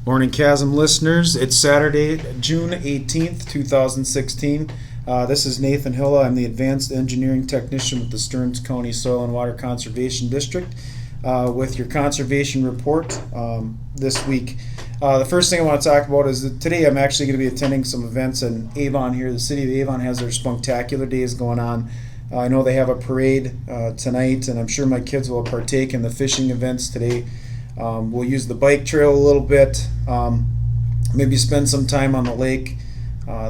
Morning Chasm listeners, it's Saturday, June 18th, 2016. This is Nathan Hylla. I'm the Advanced Engineering Technician with the Stearns County Soil and Water Conservation District with your conservation report this week. The first thing I want to talk about is that today I'm actually going to be attending some events in Avon here. The city of Avon has their Spunktacular Days going on. I know they have a parade tonight, and I'm sure my kids will partake in the fishing events today. We'll use the bike trail a little bit, maybe spend some time on the lake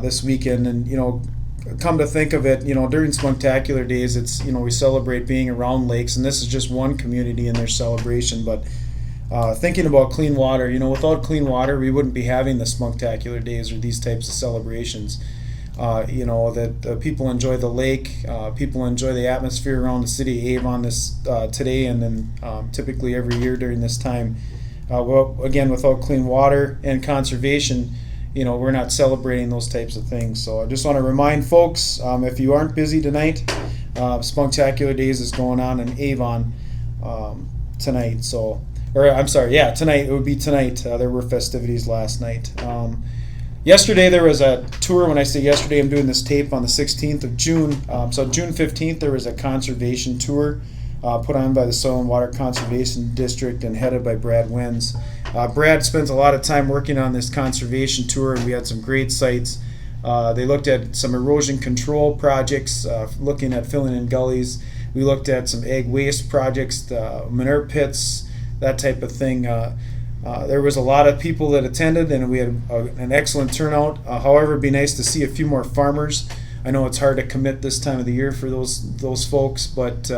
this weekend. And, come to think of it, during Spunktacular Days, it's, we celebrate being around lakes, and this is just one community in their celebration. But thinking about clean water, without clean water, we wouldn't be having the Spunktacular Days or these types of celebrations. That people enjoy the lake, people enjoy the atmosphere around the city of Avon today, and then typically every year during this time. Again, without clean water and conservation, we're not celebrating those types of things. So I just want to remind folks, if you aren't busy tonight, Spunktacular Days is going on in Avon tonight. Tonight. It would be tonight. There were festivities last night. Yesterday there was a tour. When I say yesterday, I'm doing this tape on the 16th of June. So June 15th there was a conservation tour put on by the Soil and Water Conservation District and headed by Brad Wins. Brad spent a lot of time working on this conservation tour, and we had some great sites. They looked at some erosion control projects, looking at filling in gullies. We looked at some egg waste projects, manure pits, that type of thing. There was a lot of people that attended, and we had an excellent turnout. However, it'd be nice to see a few more farmers. I know it's hard to commit this time of the year for those folks, but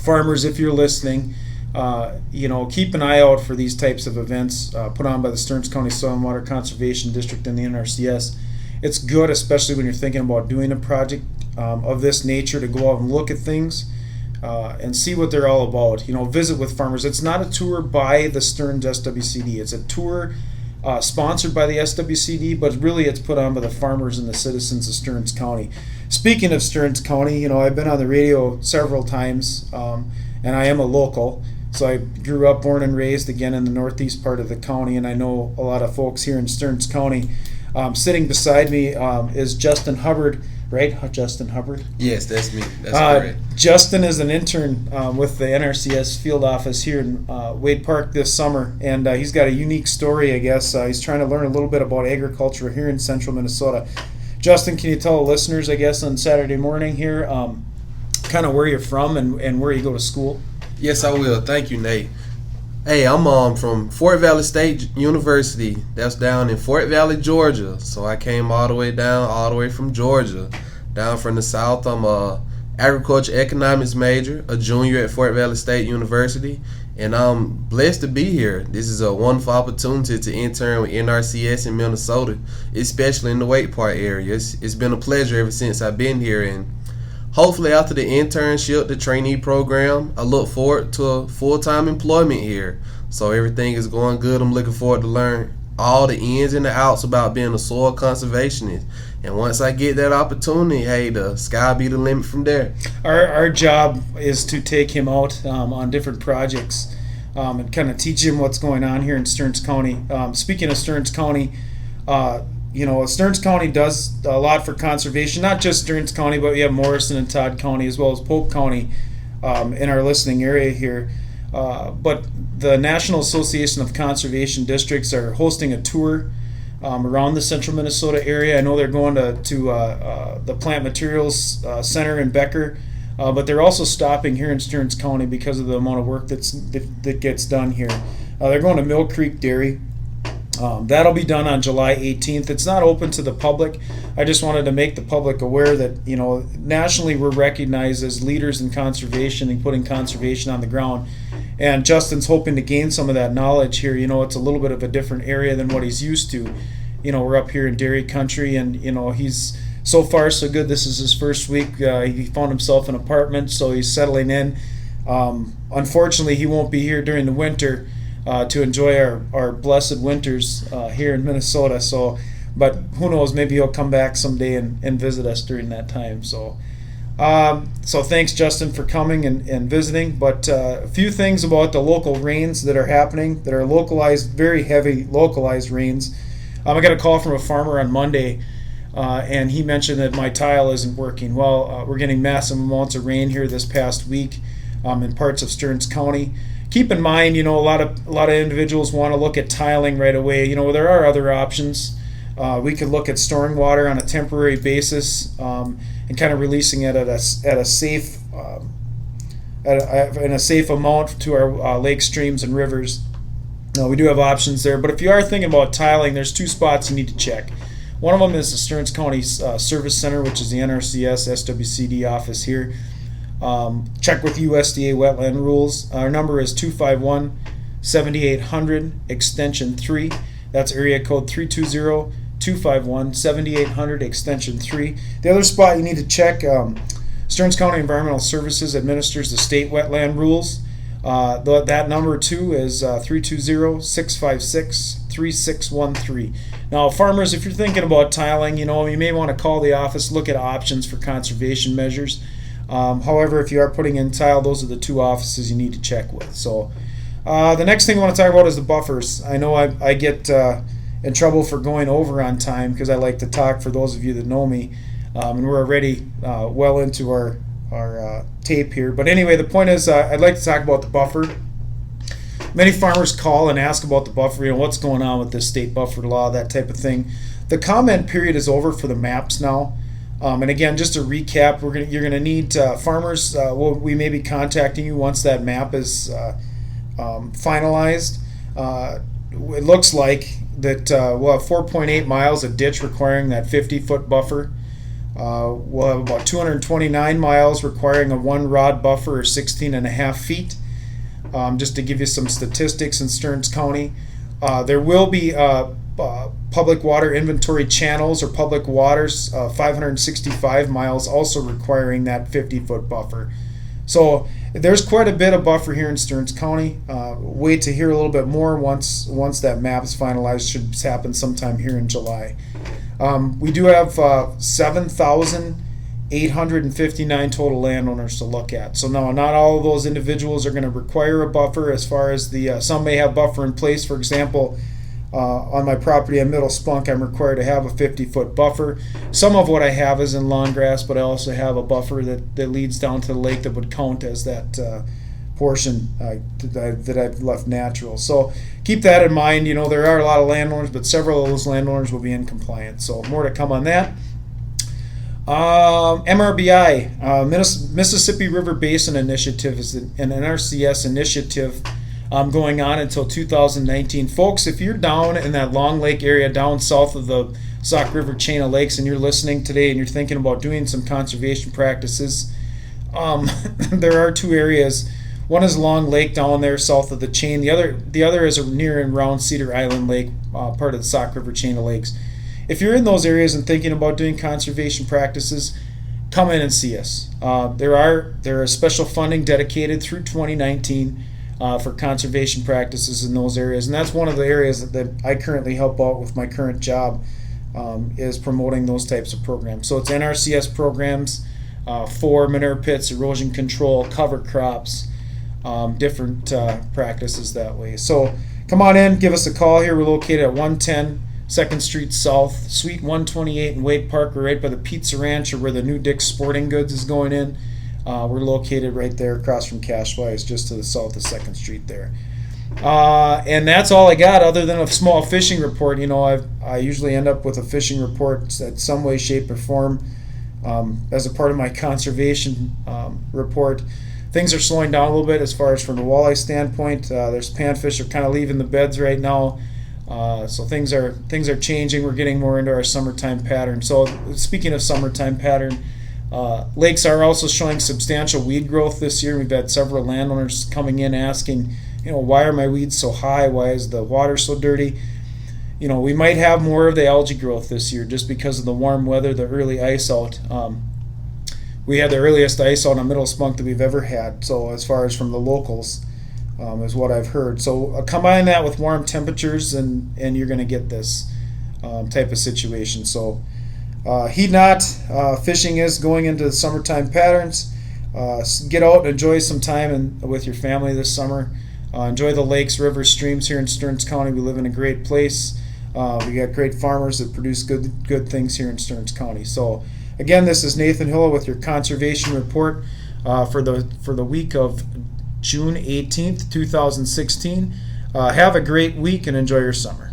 farmers, if you're listening, keep an eye out for these types of events put on by the Stearns County Soil and Water Conservation District and the NRCS. It's good, especially when you're thinking about doing a project of this nature, to go out and look at things. And see what they're all about. Visit with farmers. It's not a tour by the Stearns SWCD. It's a tour sponsored by the SWCD, but really it's put on by the farmers and the citizens of Stearns County. Speaking of Stearns County, I've been on the radio several times, and I am a local. So I grew up, born and raised, again, in the northeast part of the county, and I know a lot of folks here in Stearns County. Sitting beside me is Justin Hubbard. Right, Justin Hubbard? Yes, that's me. That's correct. Justin is an intern with the NRCS field office here in Wade Park this summer, and he's got a unique story, I guess. He's trying to learn a little bit about agriculture here in central Minnesota. Justin, can you tell the listeners, I guess, on Saturday morning here, kind of where you're from and where you go to school? Yes, I will. Thank you, Nate. Hey, I'm from Fort Valley State University. That's down in Fort Valley, Georgia. So I came all the way from Georgia. Down from the south, I'm a agriculture economics major, a junior at Fort Valley State University, and I'm blessed to be here. This is a wonderful opportunity to intern with NRCS in Minnesota, especially in the Wade Park area. It's been a pleasure ever since I've been here, and hopefully after the internship, the trainee program, I look forward to a full-time employment here. So everything is going good. I'm looking forward to learn all the ins and the outs about being a soil conservationist. And once I get that opportunity, hey, the sky be the limit from there. Our job is to take him out on different projects and kind of teach him what's going on here in Stearns County. Speaking of Stearns County, Stearns County does a lot for conservation, not just Stearns County, but we have Morrison and Todd County as well as Polk County in our listening area here. But the National Association of Conservation Districts are hosting a tour around the central Minnesota area. I know they're going to the Plant Materials Center in Becker, but they're also stopping here in Stearns County because of the amount of work that gets done here. They're going to Mill Creek Dairy. That'll be done on July 18th. It's not open to the public. I just wanted to make the public aware that, nationally we're recognized as leaders in conservation and putting conservation on the ground. And Justin's hoping to gain some of that knowledge here. It's a little bit of a different area than what he's used to. We're up here in dairy country, and, he's so far so good. This is his first week. He found himself an apartment, so he's settling in. Unfortunately, he won't be here during the winter to enjoy our blessed winters here in Minnesota. So, but who knows? Maybe he'll come back someday and visit us during that time. So, So thanks, Justin, for coming and visiting. But a few things about the local rains that are happening that are localized, very heavy localized rains. I got a call from a farmer on Monday, and he mentioned that my tile isn't working. Well, we're getting massive amounts of rain here this past week in parts of Stearns County. Keep in mind, a lot of individuals want to look at tiling right away. There are other options. We could look at storing water on a temporary basis and kind of releasing it at a safe in a safe amount to our lake streams and rivers. We do have options there, but if you are thinking about tiling, there's two spots you need to check. One of them is the Stearns County Service Center, which is the NRCS SWCD office here. Check with USDA wetland rules. Our number is 251-7800 extension 3. That's area code 320-251-7800 extension 3. The other spot you need to check, Stearns County Environmental Services administers the state wetland rules. That number too is 320-656-3613. Now, farmers, if you're thinking about tiling, you may want to call the office, look at options for conservation measures. However, if you are putting in tile, those are the two offices you need to check with. So the next thing I want to talk about is the buffers. I know I get in trouble for going over on time because I like to talk, for those of you that know me, and we're already well into our tape here. But anyway, the point is I'd like to talk about the buffer. Many farmers call and ask about the buffer, what's going on with this state buffer law, that type of thing. The comment period is over for the maps now. And again, just to recap, you're going to need farmers. We may be contacting you once that map is finalized. It looks like that we'll have 4.8 miles of ditch requiring that 50-foot buffer. We'll have about 229 miles requiring a 1-rod buffer, or 16.5 feet. Just to give you some statistics in Stearns County, there will be public water inventory channels or public waters, 565 miles, also requiring that 50-foot buffer. So there's quite a bit of buffer here in Stearns County. Wait to hear a little bit more once that map is finalized. Should happen sometime here in July. We do have 7,859 total landowners to look at. So no, not all of those individuals are going to require a buffer. As far as some may have buffer in place. For example, on my property on Middle Spunk, I'm required to have a 50-foot buffer. Some of what I have is in long grass, but I also have a buffer that leads down to the lake that would count as that portion that I've left natural. So keep that in mind. There are a lot of landowners, but several of those landowners will be in compliance. So more to come on that. MRBI, Mississippi River Basin Initiative, is an NRCS initiative going on until 2019. Folks, if you're down in that Long Lake area, down south of the Sauk River chain of lakes, and you're listening today and you're thinking about doing some conservation practices, there are two areas. One is Long Lake down there south of the chain. The other is near and around Cedar Island Lake, part of the Sauk River chain of lakes. If you're in those areas and thinking about doing conservation practices, come in and see us. There is special funding dedicated through 2019 for conservation practices in those areas, and that's one of the areas that I currently help out with my current job, is promoting those types of programs. So it's NRCS programs for manure pits, erosion control, cover crops, different practices that way. So come on in, give us a call here. We're located at 110 2nd Street South, Suite 128 in Wade Park. We're right by the Pizza Ranch, or where the new Dick's Sporting Goods is going in. We're located right there across from Cashwise, just to the south of 2nd Street there. And that's all I got, other than a small fishing report. I usually end up with a fishing report at some way, shape, or form as a part of my conservation report. Things are slowing down a little bit as far as from the walleye standpoint. There's panfish are kind of leaving the beds right now. So things are changing. We're getting more into our summertime pattern. So speaking of summertime pattern, lakes are also showing substantial weed growth this year. We've had several landowners coming in asking, why are my weeds so high? Why is the water so dirty? We might have more of the algae growth this year just because of the warm weather, the early ice out. We had the earliest ice out on Middle Spunk that we've ever had. So as far as from the locals, is what I've heard. So combine that with warm temperatures, and you're going to get this type of situation. So Heed not, fishing is going into the summertime patterns. Get out and enjoy some time with your family this summer. Enjoy the lakes, rivers, streams here in Stearns County. We live in a great place. We got great farmers that produce good things here in Stearns County. So again, this is Nathan Hylla with your conservation report for the week of June 18th, 2016. Have a great week and enjoy your summer.